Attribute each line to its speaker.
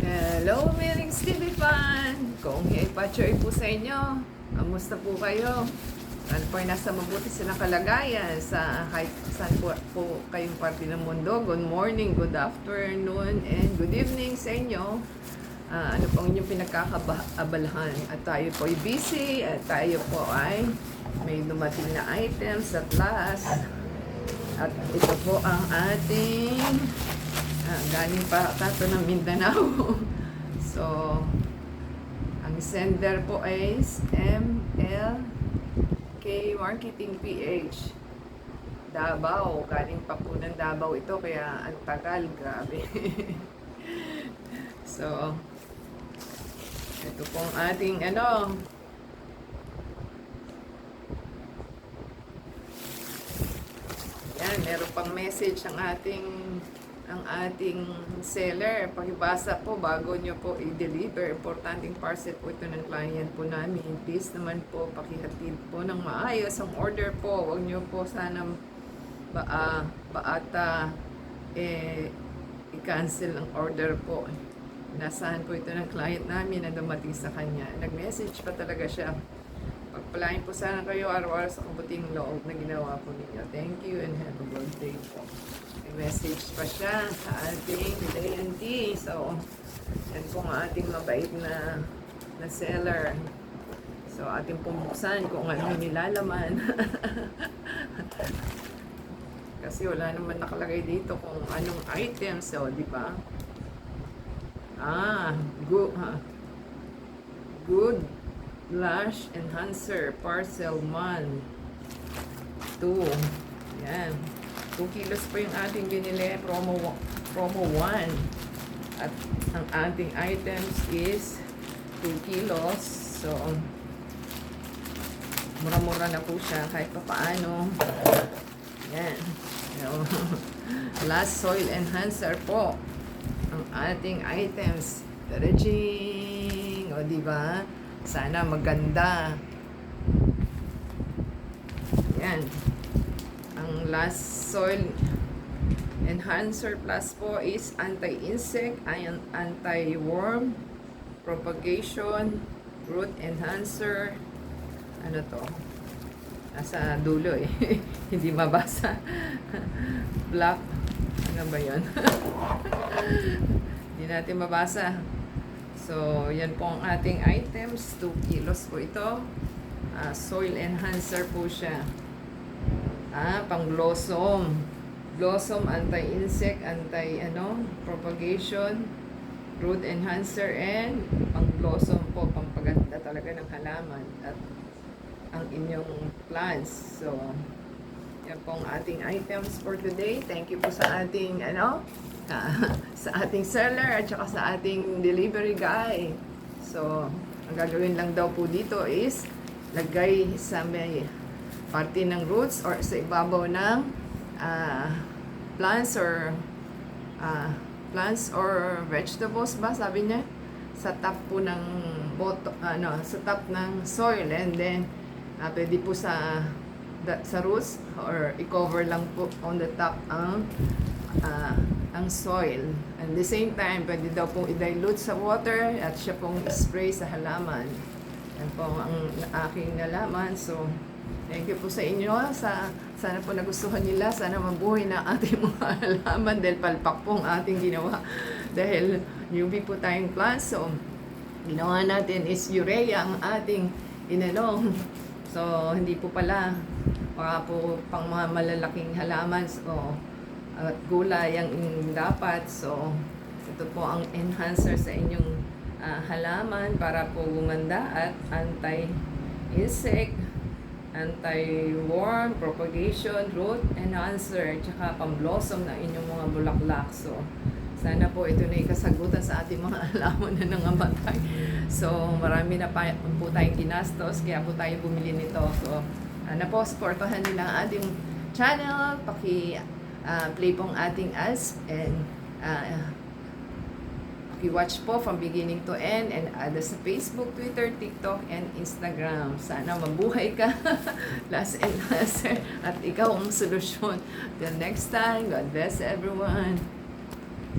Speaker 1: Hello, Miring Stevie Fan! Kung pachoy po sa inyo, kamusta po kayo? Ano po ay nasa mabuti silang kalagayan sa kahit saan po kayong parte ng mundo. Good morning, good afternoon, and good evening sa inyo. Ano po ang inyong pinagkakaabalahan? At tayo po ay busy, at tayo po ay may dumating na items at last. At ito po ang ating galing pa kato ng Mindanao. So, ang sender po is MLK Marketing PH. Davao. Galing pa po ng Davao ito, kaya ang tagal. Grabe. So, ito pong ating yan, meron pang message ang ating seller. Pakibasa po bago nyo po i-deliver. Importanteng parcel po ito ng client po namin. Please naman po pakihatid po ng maayos ang order po. Huwag nyo po sana i-cancel ang order po. Nasahan po ito ng client namin na dumating sa kanya. Nag-message pa talaga siya. Pagpalain po sana kayo araw-araw sa kabuting loob na ginawa po ninyo. Thank you and have a good day po. May message pa siya sa ating cliente. So, yan po ang ating mabait na seller. So, ating pumuksan kung ano yung nilalaman. Kasi wala naman nakalagay dito kung anong item. So, di ba? Good Lash Enhancer Parcel 1 2. Yan. 2 kilos po yung ating binili. Promo 1. At ang ating items is 2 kilos. So, mura-mura na po siya kahit pa paano. Yan. Last Soil Enhancer po. Ang ating items. Tarajing! O, diba? Sana maganda. Yan. Ang last Soil Enhancer Plus po is anti-insect, anti-worm, propagation, root enhancer. Ano to? Nasa dulo eh. Hindi mabasa. Black. Ano ba yun? Hindi natin mabasa. So, yan po ang ating items. 2 kilos po ito. Soil enhancer po siya. Pang blossom. Blossom, anti-insect, propagation, root enhancer, and pang blossom po, pampaganda talaga ng halaman at ang inyong plants. So, yan po ang ating items for today. Thank you po sa ating sa ating seller at saka sa ating delivery guy. So, ang gagawin lang daw po dito is lagay sa may parte ng roots or sa ibabaw ng plants or vegetables ba sabi niya, sa top po ng sa top ng soil, and then pwede po sa roots or i-cover lang po on the top ang soil. At the same time, pwede daw pong i-dilute sa water at siya pong spray sa halaman. Yan po ang aking nalaman. So, thank you po sa inyo. Sana po nagustuhan nila. Sana mabuhay na ating mga halaman dahil palpak po ang ating ginawa. Dahil newbie po tayong plants. So, ginawa natin is urea ang ating inanong. So, hindi po pala baka po pang mga malalaking halaman. So, at gulay ang dapat. So, ito po ang enhancer sa inyong halaman para po gumanda at anti-insect, anti-worm, propagation, root enhancer, tsaka pang-blossom ng inyong mga bulaklak. So, sana po ito na ikasagutan sa ating mga halaman na nangamatay. So, marami na po tayong ginastos, kaya po tayo bumili nito. So, supportahan nila ang ating channel. Play pong ating ads and i-watch po from beginning to end, and sa Facebook, Twitter, TikTok, and Instagram. Sana mabuhay ka. Last enhancer at ikaw ang solusyon. Till next time, God bless everyone.